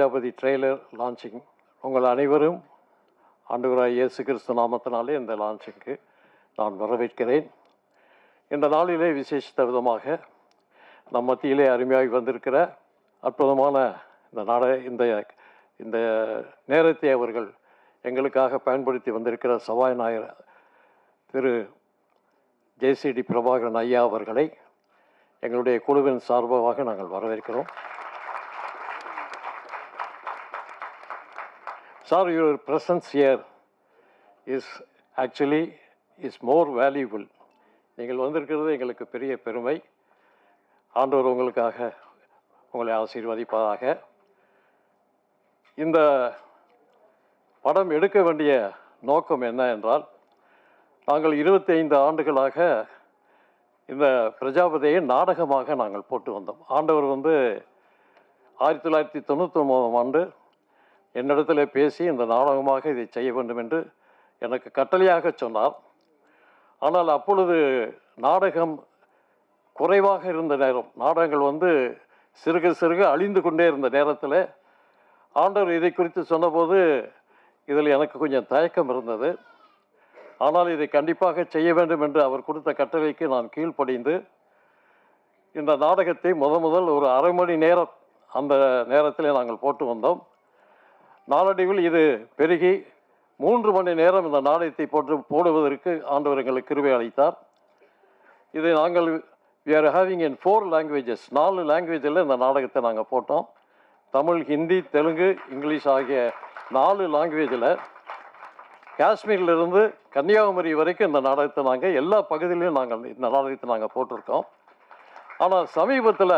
Prajapati trailer launching உங்கள் அனைவரும் ஆண்டவராய் இயேசு கிறிஸ்து நாமத்தினாலே இந்த லான்ச்சிங்க்கு நான் வரவேற்கிறேன். இந்த நாளிலே விசேஷித்த விதமாக நம் மத்தியிலே அருமையாகி வந்திருக்கிற அற்புதமான இந்த நேரத்தை அவர்கள் எங்களுக்காக பயன்படுத்தி வந்திருக்கிற சபாநாயகர் திரு ஜேசிடி பிரபாகரன் ஐயா அவர்களை எங்களுடைய குழுவின் சார்பாக நாங்கள் வரவேற்கிறோம். Sir, your presence here is more valuable. நீங்கள் வந்திருக்கிறது எங்களுக்கு பெரிய பெருமை. ஆண்டவர் உங்களுக்காக உங்களை ஆசீர்வதிப்பதாக. இந்த படம் எடுக்க வேண்டிய நோக்கம் என்ன என்றால், நாங்கள் 25 ஆண்டுகளாக இந்த பிரஜாபதியை நாடகமாக நாங்கள் போட்டு வந்தோம். ஆண்டவர் 1999ஆம் ஆண்டு என்னிடத்தில் பேசி இந்த நாடகமாக இதை செய்ய வேண்டும் என்று எனக்கு கட்டளையாக சொன்னார். ஆனால் அப்பொழுது நாடகம் குறைவாக இருந்த நேரம், நாடகங்கள் சிறுக சிறுக அழிந்து கொண்டே இருந்த நேரத்தில் ஆண்டவர் இதை குறித்து சொன்னபோது இதில் எனக்கு கொஞ்சம் தயக்கம் இருந்தது. ஆனால் இதை கண்டிப்பாக செய்ய வேண்டும் என்று அவர் கொடுத்த கட்டளைக்கு நான் கீழ்ப்படிந்து இந்த நாடகத்தை முதல் ஒரு அரை மணி நேரம் அந்த நேரத்தில் நாங்கள் போட்டு வந்தோம். நாளடைவில் இது பெருகி 3 மணி நேரம் இந்த நாடகத்தை போடுவதற்கு ஆண்டவர் எங்களுக்கு கிருபை அளித்தார். இதை நாங்கள் we are having in 4 languages, 4 லாங்குவேஜில் இந்த நாடகத்தை நாங்கள் போட்டோம். தமிழ், ஹிந்தி, தெலுங்கு, இங்கிலீஷ் ஆகிய 4 லாங்குவேஜில் காஷ்மீரிலிருந்து கன்னியாகுமரி வரைக்கும் இந்த நாடகத்தை நாங்கள் எல்லா பகுதியிலையும் இந்த நாடகத்தை நாங்கள் போட்டிருக்கோம். ஆனால் சமீபத்தில்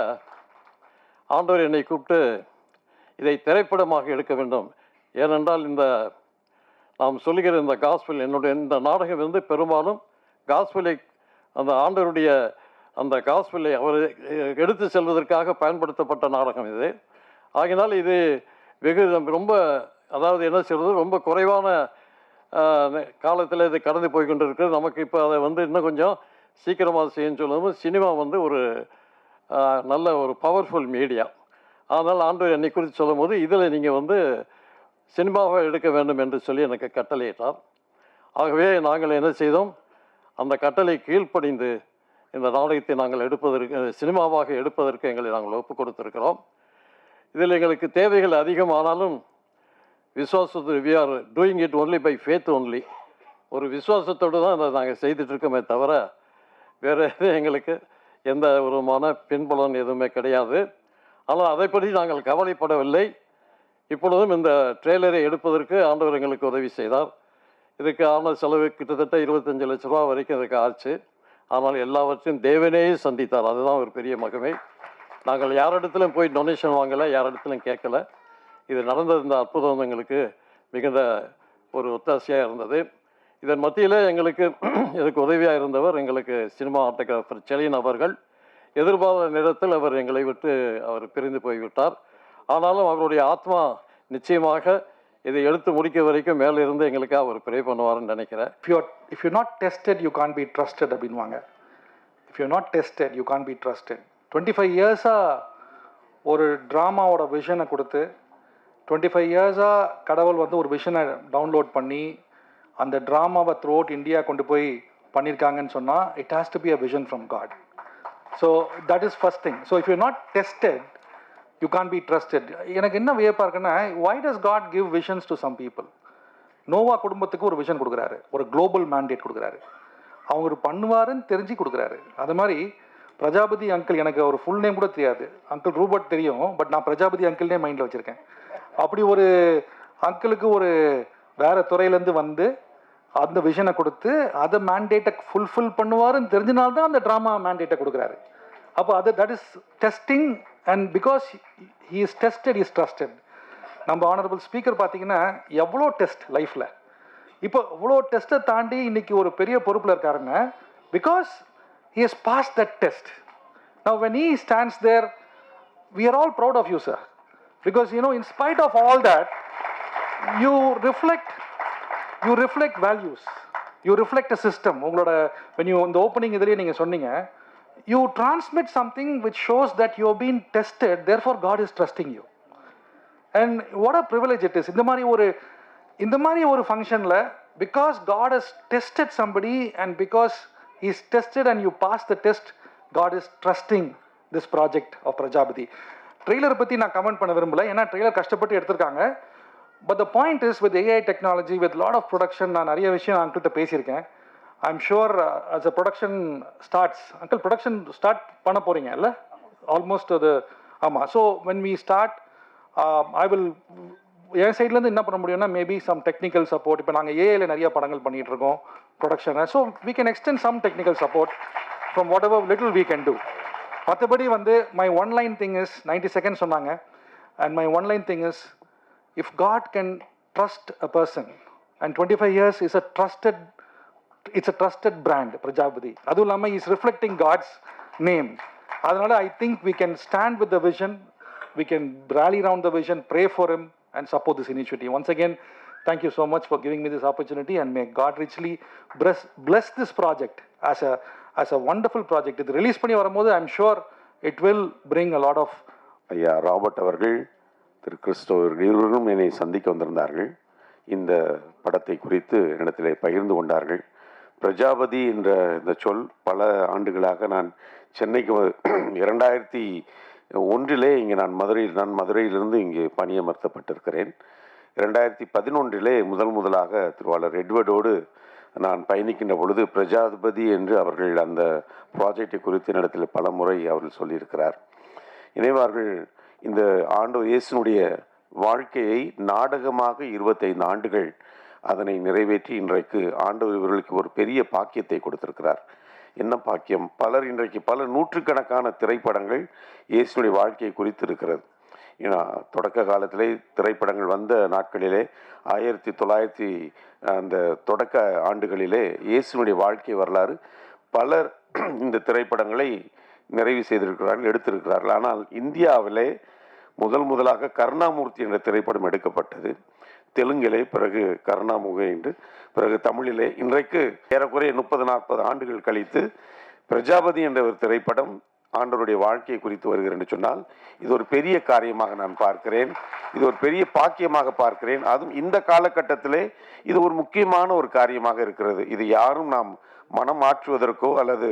ஆண்டவர் என்னை கூப்பிட்டு இதை திரைப்படமாக எடுக்க வேண்டும். ஏனென்றால் நாம் சொல்லுகிற இந்த காஸ்பல், இந்த நாடகம் பெரும்பாலும் காஸ்பலை, அந்த ஆண்டவருடைய அந்த காஸ்பலை அவர் எடுத்து செல்வதற்காக பயன்படுத்தப்பட்ட நாடகம் இது. ஆகினால் இது ரொம்ப என்ன சொல்கிறது, ரொம்ப குறைவான காலத்தில் இது கடந்து போய் கொண்டு இருக்குது. நமக்கு இப்போ அதை இன்னும் கொஞ்சம் சீக்கிரமாக செய்யணும்னு சொல்லும்போது சினிமா ஒரு நல்ல ஒரு பவர்ஃபுல் மீடியா. அதனால் ஆண்டவர் என்னை குறித்து சொல்லும் போது இதில் நீங்கள் சினிமாவை எடுக்க வேண்டும் என்று சொல்லி எனக்கு கட்டளையிட்டார். ஆகவே நாங்கள் என்ன செய்தோம், அந்த கட்டளை கீழ்ப்படிந்து இந்த நாடகத்தை நாங்கள் சினிமாவாக எடுப்பதற்கு எங்களை நாங்கள் ஒப்பு கொடுத்துருக்கிறோம். இதில் எங்களுக்கு தேவைகள் அதிகமானாலும் விசுவாசத்து we are doing it only by faith only. ஒரு விசுவாசத்தோடு தான் இதை நாங்கள் செய்துட்ருக்கோமே தவிர வேறு எங்களுக்கு எந்த விதமான பின்புலன் எதுவுமே கிடையாது. ஆனால் அதை பற்றி நாங்கள் கவலைப்படவில்லை. இப்பொழுதும் இந்த ட்ரெய்லரை எடுப்பதற்கு ஆண்டவர் எங்களுக்கு உதவி செய்தார். இதுக்கு ஆன செலவு கிட்டத்தட்ட 25 லட்ச ரூபா வரைக்கும் இதுக்கு ஆச்சு. ஆனால் எல்லாவற்றையும் தேவனே சந்தித்தார். அதுதான் ஒரு பெரிய மகிமை. நாங்கள் யாரிடத்திலும் போய் டொனேஷன் வாங்கலை, யாரிடத்திலும் கேட்கலை. இது நடந்தது இந்த அற்புதம் எங்களுக்கு மிகுந்த ஒரு ஒத்தாசையாக இருந்தது. இதன் மத்தியில் எங்களுக்கு இதுக்கு உதவியாக இருந்தவர் எங்களுக்கு சினிமா ஆட்டோகிராஃபர் செலின் அவர்கள். எதிர்பாராத நேரத்தில் அவர் எங்களை விட்டு அவர் பிரிந்து போய்விட்டார். ஆனாலும் அவருடைய ஆத்மா நிச்சயமாக இதை எடுத்து முடிக்க வரைக்கும் மேலே இருந்து எங்களுக்காக அவர் ப்ரே பண்ணுவார்னு நினைக்கிறேன். If you're not tested, you can't be trusted அப்படின்வாங்க. If you're not tested, you can't be trusted. 25 இயர்ஸாக ஒரு ட்ராமாவோட விஷனை கொடுத்து 25 இயர்ஸாக கடவுள் ஒரு விஷனை டவுன்லோட் பண்ணி அந்த ட்ராமாவை த்ரூ அவுட் இந்தியா கொண்டு போய் பண்ணியிருக்காங்கன்னு சொன்னால் it has to be a vision from God. So that is first thing. So if you're not tested, you can't be trusted. எனக்கு என்ன வியப்பாக இருக்குன்னா, why does God give visions to some people? Noah குடும்பத்துக்கு ஒரு விஷன் கொடுக்குறாரு, ஒரு global mandate கொடுக்குறாரு, அவங்க பண்ணுவாருன்னு தெரிஞ்சு கொடுக்குறாரு. அது மாதிரி பிரஜாபதி அங்கிள், எனக்கு ஒரு ஃபுல் நேம் கூட தெரியாது, அங்கிள் ரூபர்ட் தெரியும், பட் நான் பிரஜாபதி அங்கிள்னே மைண்டில் வச்சுருக்கேன். அப்படி ஒரு அங்கிளுக்கு ஒரு வேறு துறையிலேருந்து அந்த விஷனை கொடுத்து அதை மேண்டேட்டை ஃபுல்ஃபில் பண்ணுவாருன்னு தெரிஞ்சனால்தான் அந்த ட்ராமா மேண்டேட்டை கொடுக்குறாரு. அப்போ that is testing. And because he is tested, is trusted. நம்ம ஆனரபிள் ஸ்பீக்கர் பார்த்தீங்கன்னா எவ்வளோ டெஸ்ட் லைஃப்பில், இப்போ இவ்வளோ டெஸ்ட்டை தாண்டி இன்னைக்கு ஒரு பெரிய பொறுப்பில் இருக்காருங்க. Because he has passed that test. Now when he stands there, we are all proud of you, sir, because in spite of all that, you reflect values, you reflect a system. When you in the opening idile neenga sonneenga, you transmit something which shows that you have been tested, therefore God is trusting you. And what a privilege it is. இந்த மாதிரி ஒரு ஃபங்க்ஷனில் because God has tested somebody and because is tested and you pass the test, God is trusting this project of Prajapati. ட்ரெய்லரை பற்றி நான் comment பண்ண விரும்பல, ஏன்னா ட்ரெய்லர் கஷ்டப்பட்டு எடுத்திருக்காங்க. But the point is with AI technology, with lot of production, நான் நிறைய விஷயம் அங்கிள்கிட்ட பேசியிருக்கேன். I'm sure as a production starts, uncle production start பண்ண போகிறீங்க இல்லை ஆல்மோஸ்ட் அது? ஆமாம். So when we start I will, என் சைட்லேருந்து என்ன பண்ண முடியும்னா மேபி சம் டெக்னிக்கல் சப்போர்ட். இப்போ நாங்கள் ஏஐயில் நிறைய படங்கள் பண்ணிகிட்டு இருக்கோம் ப்ரொடக்ஷனை. So we can extend some technical support from whatever little we can do. மற்றபடி வந்து my one line thing is 90 seconds சொன்னாங்க. And my one line thing is, if God can trust a person, and 25 years is a trusted, it's a trusted brand, Prajapati. அதுவும் இல்லாமல் is reflecting God's name. அதனால I think we can stand with the vision, we can rally around the vision, pray for him and support this initiative. Once again, thank you so much for giving me this opportunity, and may God richly bless this project as a wonderful project. இது release பண்ணி வரும்போது I'm sure it will bring a lot of. ஐயா Robert அவர்கள், திரு Christopher இருவரும் என்னை சந்திக்க வந்திருந்தார்கள். இந்த படத்தை குறித்து என்னிடத்திலே பகிர்ந்து கொண்டார்கள். பிரஜாபதி என்ற இந்த சொல் பல ஆண்டுகளாக நான் சென்னைக்கு 2001 இங்கே நான் மதுரையிலிருந்து இங்கே பணியமர்த்தப்பட்டிருக்கிறேன். 2011 முதலாக திருவாளர் எட்வர்டோடு நான் பயணிக்கின்ற பொழுது பிரஜாபதி என்று அவர்கள் அந்த ப்ராஜெக்டை குறித்து என்னிடத்தில் பல முறை அவர்கள் சொல்லியிருக்கிறார். இணைவார்கள் இந்த ஆண்டவர் இயேசுனுடைய வாழ்க்கையை நாடகமாக 25 ஆண்டுகள் அதனை நிறைவேற்றி இன்றைக்கு ஆண்டவர் இவர்களுக்கு ஒரு பெரிய பாக்கியத்தை கொடுத்திருக்கிறார். என்ன பாக்கியம்? இன்றைக்கு பல நூற்றுக்கணக்கான திரைப்படங்கள் இயேசுனுடைய வாழ்க்கையை குறித்து இருக்கிறது. ஏன்னா தொடக்க காலத்திலே திரைப்படங்கள் வந்த நாட்களிலே 1900 அந்த தொடக்க ஆண்டுகளிலே இயேசுனுடைய வாழ்க்கை வரலாறு பலர் இந்த திரைப்படங்களை நிறைவு செய்திருக்கிறார்கள், எடுத்திருக்கிறார்கள். ஆனால் இந்தியாவிலே முதலாக கருணாமூர்த்தி என்ற திரைப்படம் எடுக்கப்பட்டது. தெலுங்கிலே, பிறகு கருணாமுகை என்று, பிறகு தமிழிலே. இன்றைக்கு ஏறக்குறைய 30-40 ஆண்டுகள் கழித்து பிரஜாபதி என்ற ஒரு திரைப்படம் ஆண்டவருடைய வாழ்க்கையை குறித்து வருகிறது என்று சொன்னால் இது ஒரு பெரிய காரியமாக நான் பார்க்கிறேன். இது ஒரு பெரிய பாக்கியமாக பார்க்கிறேன். அதுவும் இந்த காலகட்டத்திலே இது ஒரு முக்கியமான ஒரு காரியமாக இருக்கிறது. இது யாரும் நாம் மனம் மாற்றுவதற்கோ அல்லது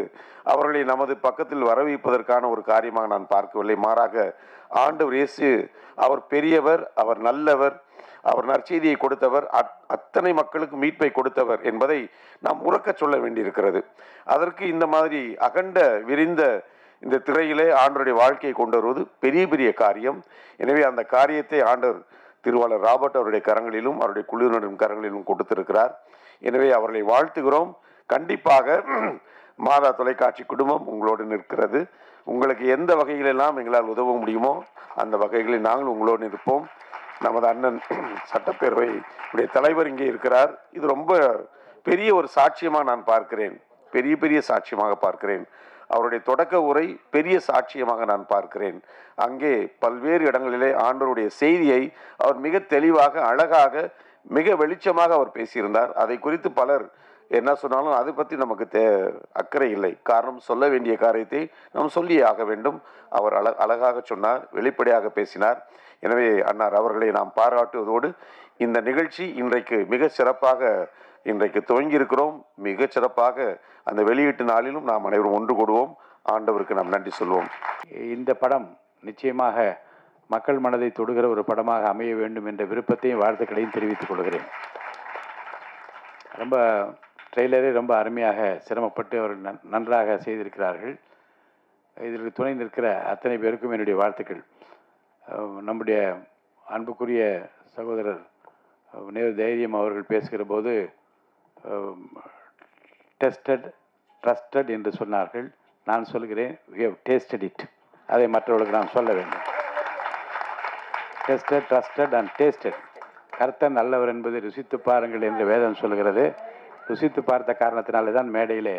அவர்களை நமது பக்கத்தில் வரவைப்பதற்கான ஒரு காரியமாக நான் பார்க்கவில்லை. மாறாக ஆண்டவர் இயேசு அவர் பெரியவர், அவர் நல்லவர், அவர் நற்செய்தியை கொடுத்தவர், அத்தனை மக்களுக்கு மீட்பை கொடுத்தவர் என்பதை நாம் உறக்க சொல்ல வேண்டியிருக்கிறது. அதற்கு இந்த மாதிரி அகண்ட விரிந்த இந்த திரையிலே ஆண்டவருடைய வாழ்க்கையை கொண்டு வருவது பெரிய காரியம். எனவே அந்த காரியத்தை ஆண்டவர் திருவாளர் ராபர்ட் அவருடைய கரங்களிலும் அவருடைய குழுவினரின் கரங்களிலும் கொடுத்திருக்கிறார். எனவே அவர்களை வாழ்த்துகிறோம். கண்டிப்பாக மாதா தொலைக்காட்சி குடும்பம் உங்களோடு நிற்கிறது. உங்களுக்கு எந்த வகையிலெல்லாம் எங்களால் உதவ முடியுமோ அந்த வகைகளில் நாங்கள் உங்களோடு இருப்போம். நமது அண்ணன் சட்டப்பேரவை உடைய தலைவர் இங்கே இருக்கிறார். இது ரொம்ப பெரிய ஒரு சாட்சியமாக நான் பார்க்கிறேன், பெரிய சாட்சியமாக பார்க்கிறேன். அவருடைய தொடக்க உரை பெரிய சாட்சியமாக நான் பார்க்கிறேன். அங்கே பல்வேறு இடங்களிலே ஆண்டவருடைய செய்தியை அவர் மிக தெளிவாக, அழகாக, மிக வெளிச்சமாக அவர் பேசியிருந்தார். அதை குறித்து பலர் என்ன சொன்னாலும் அதை பற்றி நமக்கு அக்கறை இல்லை. காரணம், சொல்ல வேண்டிய காரியத்தை நாம் சொல்லியே ஆக வேண்டும். அவர் அழகாக சொன்னார், வெளிப்படையாக பேசினார். எனவே அன்னார் அவர்களை நாம் பாராட்டுவதோடு இந்த நிகழ்ச்சி இன்றைக்கு மிக சிறப்பாக இன்றைக்கு துவங்கி இருக்கிறோம். மிக சிறப்பாக அந்த வெளியீட்டு நாளிலும் நாம் அனைவரும் ஒன்று கூடுவோம். ஆண்டவருக்கு நாம் நன்றி சொல்வோம். இந்த படம் நிச்சயமாக மக்கள் மனதை தொடுகிற ஒரு படமாக அமைய வேண்டும் என்ற விருப்பத்தையும் வாழ்த்துக்களையும் தெரிவித்துக் கொள்கிறேன். ரொம்ப ட்ரெய்லரே ரொம்ப அருமையாக சிரமப்பட்டு அவர் நன்றாக செய்திருக்கிறார்கள். இதற்கு துணை நிற்கிற அத்தனை பேருக்கும் என்னுடைய வாழ்த்துக்கள். நம்முடைய அன்புக்குரிய சகோதரர் நேரு தைரியம் அவர்கள் பேசுகிற போது டெஸ்டட், ட்ரஸ்டட் என்று சொன்னார்கள். நான் சொல்கிறேன் we have tasted it. அதை மற்றவர்களுக்கு நாம் சொல்ல வேண்டும். Tested, trusted and tasted. கர்த்தர் நல்லவர் என்பதை ருசித்து பாருங்கள் என்று வேதம் சொல்கிறது. ருசித்து பார்த்த காரணத்தினாலே தான் மேடையிலே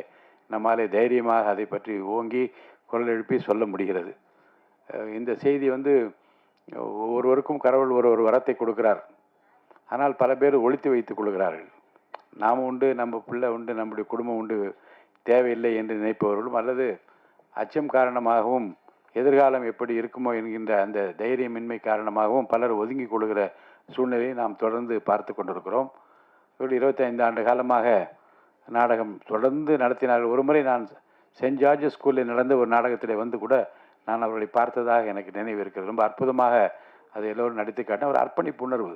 நம்மாலே தைரியமாக அதை பற்றி ஓங்கி குரல் எழுப்பி சொல்ல முடிகிறது. இந்த செய்தி ஒவ்வொருவருக்கும் கடவுள் ஒரு வரத்தை கொடுக்கிறார். ஆனால் பல பேர் ஒழித்து வைத்துக் கொள்கிறார்கள். நாம் உண்டு, நம்ம பிள்ளை உண்டு, நம்முடைய குடும்பம் உண்டு, தேவையில்லை என்று நினைப்பவர்களும் அல்லது அச்சம் காரணமாகவும் எதிர்காலம் எப்படி இருக்குமோ என்கின்ற அந்த தைரியமின்மை காரணமாகவும் பலர் ஒதுங்கி கொள்கிற சூழ்நிலையை நாம் தொடர்ந்து பார்த்து கொண்டிருக்கிறோம். 25 ஆண்டு காலமாக நாடகம் தொடர்ந்து நடத்தினார். ஒரு முறை நான் சென்ட் ஜார்ஜஸ் ஸ்கூலில் நடந்த ஒரு நாடகத்தில் வந்து கூட நான் அவர்களை பார்த்ததாக எனக்கு நினைவு இருக்கிறது. ரொம்ப அற்புதமாக அதை எல்லோரும் நடித்து காட்டின ஒரு அர்ப்பணிப்பு உணர்வு,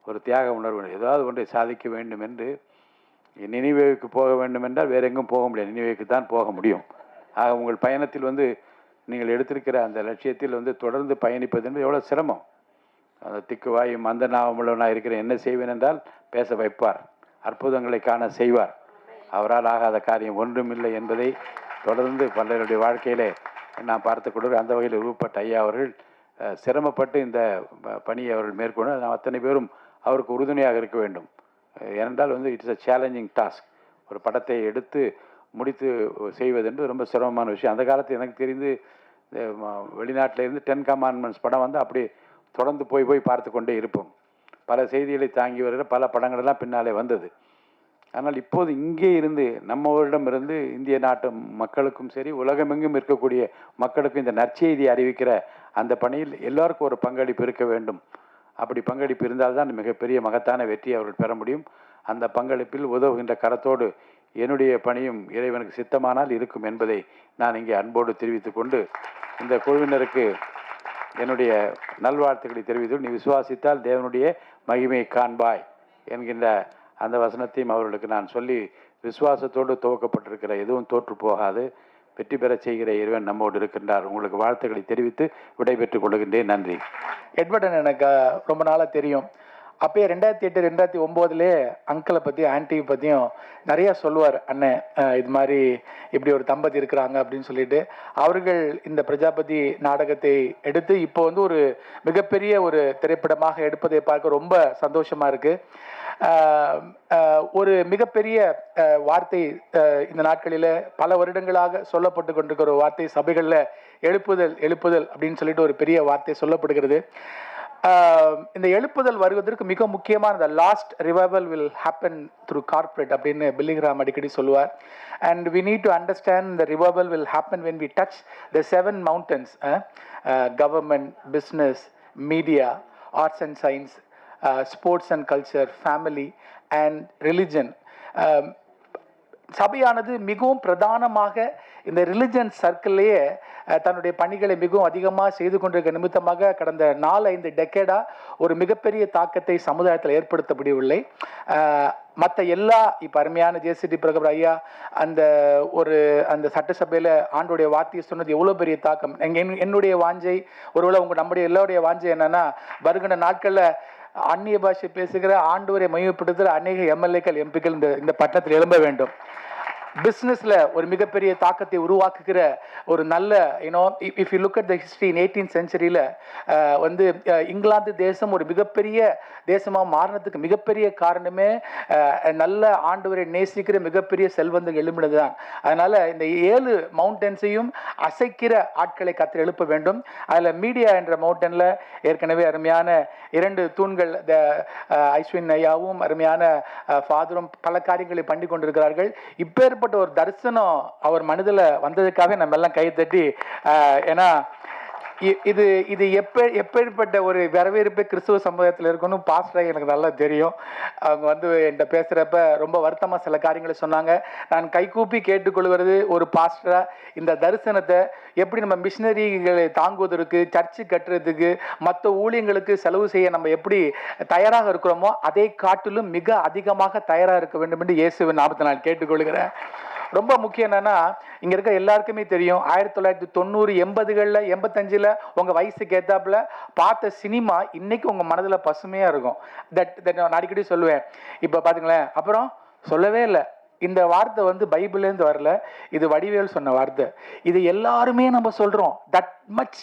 ஒரு தியாக உணர்வு. ஏதாவது ஒன்றை சாதிக்க வேண்டும் என்று நினைவேவுக்கு போக வேண்டும் என்றால் வேற எங்கும் போக முடியாது, நினைவேவுக்கு தான் போக முடியும். ஆக உங்கள் பயணத்தில் வந்து நீங்கள் எடுத்திருக்கிற அந்த லட்சியத்தில் வந்து தொடர்ந்து பயணிப்பது என்பது எவ்வளோ சிரமம். அந்த திக்குவாயும் அந்த நாவமுள்ளவனாக இருக்கிற என்ன செய்வேன் என்றால் பேச வைப்பார், அற்புதங்களை காண செய்வார். அவரால் ஆகாத காரியம் ஒன்றுமில்லை என்பதை தொடர்ந்து பலருடைய வாழ்க்கையிலே நான் பார்த்து கொண்டு அந்த வகையில் உருவப்பட்ட ஐயா அவர்கள் சிரமப்பட்டு இந்த பணியை அவர்கள் மேற்கொண்டு நாம் அத்தனை பேரும் அவருக்கு உறுதுணையாக இருக்க வேண்டும். ஏனென்றால் வந்து இட்ஸ் அ சேலஞ்சிங் டாஸ்க். ஒரு படத்தை எடுத்து முடித்து செய்வது என்பது ரொம்ப சிரமமான விஷயம். அந்த காலத்தில் எனக்கு தெரிந்து வெளிநாட்டில் இருந்து 10 கமாண்ட்மெண்ட்ஸ் படம் வந்து அப்படி தொடர்ந்து போய் பார்த்து கொண்டே இருப்போம். பல செய்திகளை தாங்கி வருகிற பல படங்களெல்லாம் பின்னாலே வந்தது. ஆனால் இப்போது இங்கே இருந்து நம்மவரிடம் இருந்து இந்திய நாட்டு மக்களுக்கும் சரி உலகமெங்கும் இருக்கக்கூடிய மக்களுக்கும் இந்த நற்செய்தியை அறிவிக்கிற அந்த பணியில் எல்லாருக்கும் ஒரு பங்களிப்பு இருக்க வேண்டும். அப்படி பங்களிப்பு இருந்தால்தான் மிகப்பெரிய மகத்தான வெற்றியை அவர்கள் பெற முடியும். அந்த பங்களிப்பில் உதவுகின்ற கரத்தோடு என்னுடைய பணியும் இறைவனுக்கு சித்தமானால் இருக்கும் என்பதை நான் இங்கே அன்போடு தெரிவித்துக் கொண்டு இந்த குழுவினருக்கு என்னுடைய நல்வாழ்த்துக்களை தெரிவித்து, நீ விசுவாசித்தால் தேவனுடைய மகிமையை காண்பாய் என்கின்ற அந்த வசனத்தையும் அவர்களுக்கு நான் சொல்லி, விசுவாசத்தோடு துவக்கப்பட்டிருக்கிற எதுவும் தோற்று போகாது, வெற்றி பெறச் செய்கிற இறைவன் நம்மோடு இருக்கின்றார். உங்களுக்கு வாழ்த்துக்களை தெரிவித்து விடைபெற்றுக் கொள்கின்றேன். நன்றி. எட்வர்டன் எனக்கு ரொம்ப நாளாக தெரியும். அப்பயே 2008 2009 அங்கிளை பற்றியும் ஆன்டியை பற்றியும் நிறையா சொல்லுவார். அண்ணன் இது மாதிரி இப்படி ஒரு தம்பதி இருக்கிறாங்க அப்படின்னு சொல்லிட்டு அவர்கள் இந்த பிரஜாபதி நாடகத்தை எடுத்து இப்போ வந்து ஒரு மிகப்பெரிய ஒரு திரைப்படமாக எடுப்பதை பார்க்க ரொம்ப சந்தோஷமாக இருக்குது. ஒரு மிகப்பெரிய வார்த்தை இந்த நாட்களில் பல வருடங்களாக சொல்லப்பட்டு கொண்டிருக்கிற ஒரு வார்த்தை சபைகளில் எழுப்புதல் எழுப்புதல் அப்படின்னு சொல்லிட்டு ஒரு பெரிய வார்த்தை சொல்லப்படுகிறது. இந்த எழுப்புதல் வருவதற்கு மிக முக்கியமான the last revival will happen through corporate அப்படின்னு பில்லிகிராம் அடிக்கடி சொல்லுவார். And we need to understand the revival will happen when we touch the 7 mountains, government, business, media, arts and science, sports and culture, family and religion. சபையானது மிகவும் பிரதானமாக இந்த religion சர்க்கிள்லேயே தன்னுடைய பணிகளை மிகவும் அதிகமாக செய்து கொண்டிருக்க நிமித்தமாக கடந்த 4-5 டெக்கேடா ஒரு மிகப்பெரிய தாக்கத்தை சமுதாயத்தில் ஏற்படுத்த முடியவில்லை. மற்ற எல்லா இப்போ அருமையான ஜேசிடி பிரகபர் ஐயா அந்த சட்டசபையில் ஆண்டுடைய வார்த்தையை சொன்னது எவ்வளோ பெரிய தாக்கம். என்னுடைய வாஞ்சை, ஒருவேளை நம்முடைய எல்லாருடைய வாஞ்சை என்னன்னா, வருகின்ற நாட்களில் அந்நிய பாஷை பேசுகிற ஆண்டவரை மையப்படுத்துகிற அநேக எம்எல்ஏக்கள் எம்பிக்கள் இந்த பட்டணத்தில் எழும்ப வேண்டும். பிஸ்னஸில் ஒரு மிகப்பெரிய தாக்கத்தை உருவாக்குகிற ஒரு நல்ல if you look at the history in 18th century வந்து இங்கிலாந்து தேசம் ஒரு மிகப்பெரிய தேசமாக மாறினதுக்கு மிகப்பெரிய காரணமே நல்ல ஆண்டவரை நேசிக்கிற மிகப்பெரிய செல்வந்தங்கள் எழுப்பினது தான். அதனால் இந்த 7 மவுண்டன்ஸையும் அசைக்கிற ஆட்களை கத்தர் எழுப்ப வேண்டும். அதில் மீடியா என்ற மவுண்டனில் ஏற்கனவே அருமையான 2 தூண்கள் ஐஸ்வின் ஐயாவும் அருமையான ஃபாதரும் பல காரியங்களை பண்ணி கொண்டிருக்கிறார்கள். இப்பேற்பட்ட ஒரு தரிசனம் அவர் மனதில் வந்ததுக்காக நம்ம எல்லாம் கை தட்டி, ஏன்னா இது எப்பேற்பட்ட ஒரு வரவேற்பு கிறிஸ்துவ சமுதாயத்தில் இருக்கணும் பாஸ்டராக எனக்கு நல்லா தெரியும். அவங்க வந்து என்கிட்ட பேசுகிறப்ப ரொம்ப வருத்தமாக சில காரியங்களை சொன்னாங்க. நான் கைகூப்பி கேட்டுக்கொள்வது ஒரு பாஸ்டராக இந்த தரிசனத்தை எப்படி நம்ம மிஷினரிகளை தாங்குவதற்கு, சர்ச்சு கட்டுறதுக்கு, மற்ற ஊழியங்களுக்கு செலவு செய்ய நம்ம எப்படி தயாராக இருக்கிறோமோ அதை காட்டிலும் மிக அதிகமாக தயாராக இருக்க வேண்டும் என்று இயேசுவின் நாமத்தை நான் கேட்டுக்கொள்கிறேன். ரொம்ப முக்கியம் என்னன்னா, இங்க இருக்க எல்லாருக்குமே தெரியும் 1990 80களில் 85ல் உங்க வயசுக்கு ஏத்தாப்புல பார்த்த சினிமா இன்னைக்கு உங்க மனதுல பசுமையா இருக்கும். நான் அடிக்கடி சொல்லுவேன். இப்ப பாத்துங்களேன், அப்புறம் சொல்லவே இல்லை. இந்த வார்த்தை வந்து பைபிள்லேருந்து வரல, இது வடிவேல் சொன்ன வார்த்தை. இது எல்லாருமே நம்ம சொல்றோம். That much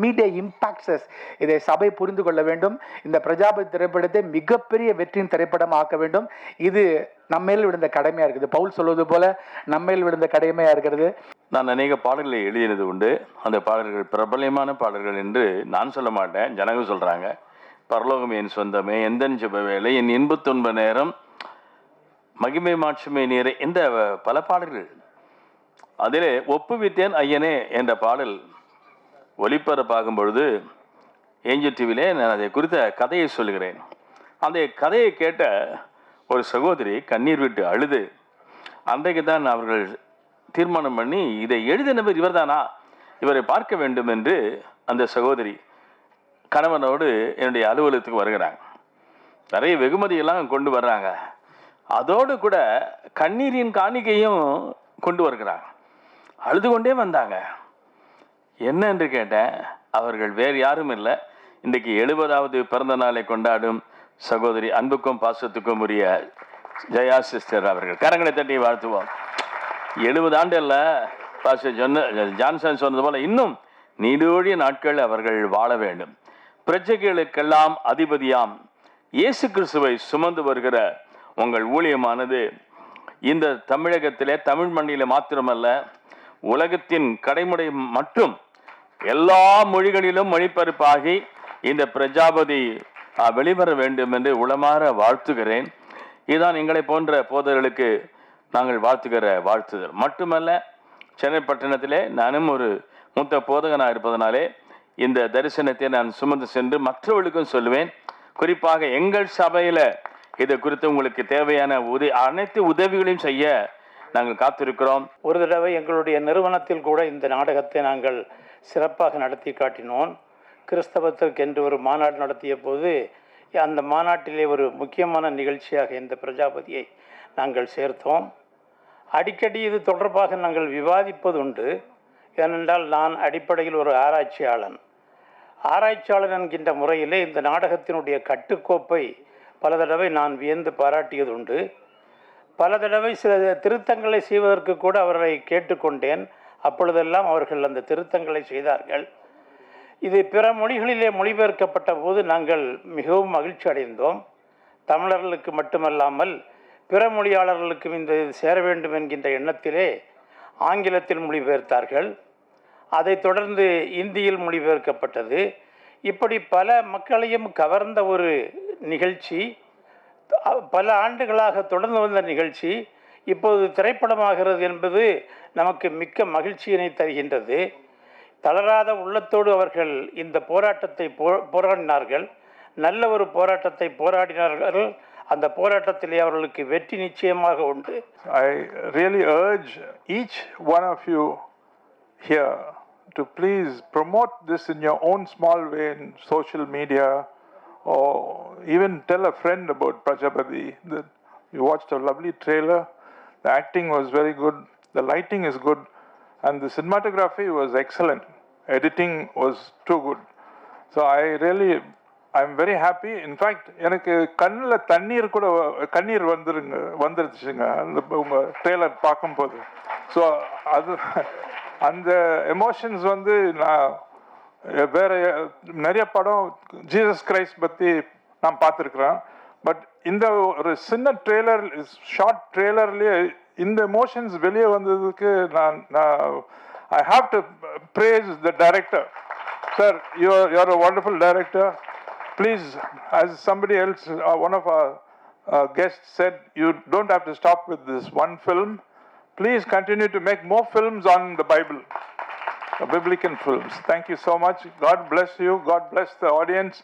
media impacts. இதை சபை புரிந்து கொள்ள வேண்டும். இந்த பிரஜாபதி திரைப்படத்தை மிகப்பெரிய வெற்றியின் திரைப்படம் ஆக்க வேண்டும். இது நம்மேல் விழுந்த கடமையா இருக்குது. பவுல் சொல்வது போல நம்மேல் விழுந்த கடமையா இருக்கிறது. நான் அநேக பாடல்களை எழுதினது உண்டு. அந்த பாடல்கள் பிரபலமான பாடல்கள் என்று நான் சொல்ல மாட்டேன், ஜனங்க சொல்றாங்க. பரலோகம் என் சொந்தமே, எந்த ஜெப வேலை, என் இன்பத்துன்ப நேரம், மகிமை மாட்சிமை நீரை, இந்த பல பாடல்கள். அதிலே ஒப்புவித்தேன் ஐயனே என்ற பாடல் ஒளிபரப்பாகும் பொழுது ஏஞ்சல் டிவியிலே நான் அதை குறித்த கதையை சொல்கிறேன். அந்த கதையை கேட்ட ஒரு சகோதரி கண்ணீர் விட்டு அழுது, அன்றைக்கு தான் அவர்கள் தீர்மானம் பண்ணி இதை எழுதினவர் இவர்தானா, இவரை பார்க்க வேண்டும் என்று அந்த சகோதரி கணவனோடு என்னுடைய அலுவலகத்துக்கு வருகிறாங்க. நிறைய வெகுமதியெல்லாம் கொண்டு வர்றாங்க. அதோடு கூட கண்ணீரின் காணிக்கையும் கொண்டு வருகிறாங்க. அழுது கொண்டே வந்தாங்க. என்ன என்று கேட்டேன். அவர்கள் வேறு யாரும் இல்லை, இன்றைக்கு 70வது பிறந்த நாளை கொண்டாடும் சகோதரி, அன்புக்கும் பாசத்துக்கும் உரிய ஜெயா சிஸ்டர் அவர்கள். கரங்களை தட்டி வாழ்த்துவோம். 70 ஆண்டு அல்ல, பாஸ்டர் ஜான்சன் சொன்னது போல இன்னும் நீடூழிய நாட்கள் அவர்கள் வாழ வேண்டும். பிரஜைகளுக்கெல்லாம் அதிபதியாம் இயேசு கிறிஸ்துவை சுமந்து வருகிற உங்கள் ஊழியமானது இந்த தமிழகத்திலே, தமிழ் மண்ணிலே மாத்திரமல்ல, உலகத்தின் கடைமுறை மற்றும் எல்லா மொழிகளிலும் மொழிபெயர்ப்பாகி இந்த பிரஜாபதி வெளிவர வேண்டும் என்று உளமாற வாழ்த்துகிறேன். இதுதான் எங்களை போன்ற போதகர்களுக்கு நாங்கள் வாழ்த்துகிற வாழ்த்துதல். மட்டுமல்ல, சென்னை பட்டணத்திலே நானும் ஒரு மூத்த போதகனாக இருப்பதனாலே இந்த தரிசனத்தை நான் சுமந்து சென்று மற்றவர்களுக்கும் சொல்லுவேன். குறிப்பாக எங்கள் சபையில் இது குறித்து உங்களுக்கு தேவையான அனைத்து உதவிகளையும் செய்ய நாங்கள் காத்திருக்கிறோம். ஒரு தடவை எங்களுடைய நிறுவனத்தில் கூட இந்த நாடகத்தை நாங்கள் சிறப்பாக நடத்தி காட்டினோம். கிறிஸ்தவத்திற்கு என்று ஒரு மாநாடு நடத்திய போது அந்த மாநாட்டிலே ஒரு முக்கியமான நிகழ்ச்சியாக இந்த பிரஜாபதியை நாங்கள் சேர்த்தோம். அடிக்கடி இது தொடர்பாக நாங்கள் விவாதிப்பது உண்டு. ஏனென்றால் நான் அடிப்படையில் ஒரு ஆராய்ச்சியாளர் என்கின்ற முறையிலே இந்த நாடகத்தினுடைய கட்டுக்கோப்பை பல தடவை நான் வியந்து பாராட்டியது உண்டு. பல தடவை சில திருத்தங்களை செய்வதற்கு கூட அவர்களை கேட்டுக்கொண்டேன். அப்பொழுதெல்லாம் அவர்கள் அந்த திருத்தங்களை செய்தார்கள். இது பிற மொழிகளிலே மொழிபெயர்க்கப்பட்ட போது நாங்கள் மிகவும் மகிழ்ச்சி அடைந்தோம். தமிழர்களுக்கு மட்டுமல்லாமல் பிற மொழியாளர்களுக்கும் இந்த சேர வேண்டும் என்கின்ற எண்ணத்திலே ஆங்கிலத்தில் மொழிபெயர்த்தார்கள். அதைத் தொடர்ந்து இந்தியில் மொழிபெயர்க்கப்பட்டது. இப்படி பல மக்களையும் கவர்ந்த ஒரு நிகழ்ச்சி, பல ஆண்டுகளாக தொடர்ந்து வந்த நிகழ்ச்சி இப்போது திரைப்படமாகிறது என்பது நமக்கு மிக்க மகிழ்ச்சியினை தருகின்றது. தளராத உள்ளத்தோடு அவர்கள் இந்த போராட்டத்தை போராடினார்கள். நல்ல ஒரு போராட்டத்தை போராடினார்கள். அந்த போராட்டத்திலே அவர்களுக்கு வெற்றி நிச்சயமாக உண்டு. I really urge each one of you here to please promote this in your own small way in social media, or even tell a friend about Prajapati. You watched a lovely trailer. The acting was very good. The lighting is good. And the cinematography was excellent. Editing was too good. So I'm very happy. In fact, எனக்கு கண்ணில் கண்ணீர் வந்துருச்சுங்க அந்த உங்கள் trailer பார்க்கும்போது. So அது அந்த emotions நான் வேற நிறைய படம் ஜீசஸ் கிரைஸ்ட் பற்றி நான் பார்த்துருக்குறேன். பட் இந்த ஒரு சின்ன ட்ரெய்லர், ஷார்ட் ட்ரெய்லர்லேயே இந்த எமோஷன்ஸ் வெளியே வந்ததுக்கு நான் I have to praise the director. Sir, you're a wonderful director. Please, as somebody else, one of our guests said, you don't have to stop with this one film. Please continue to make more films on the Bible, biblical films. Thank you so much. God bless you. God bless the audience.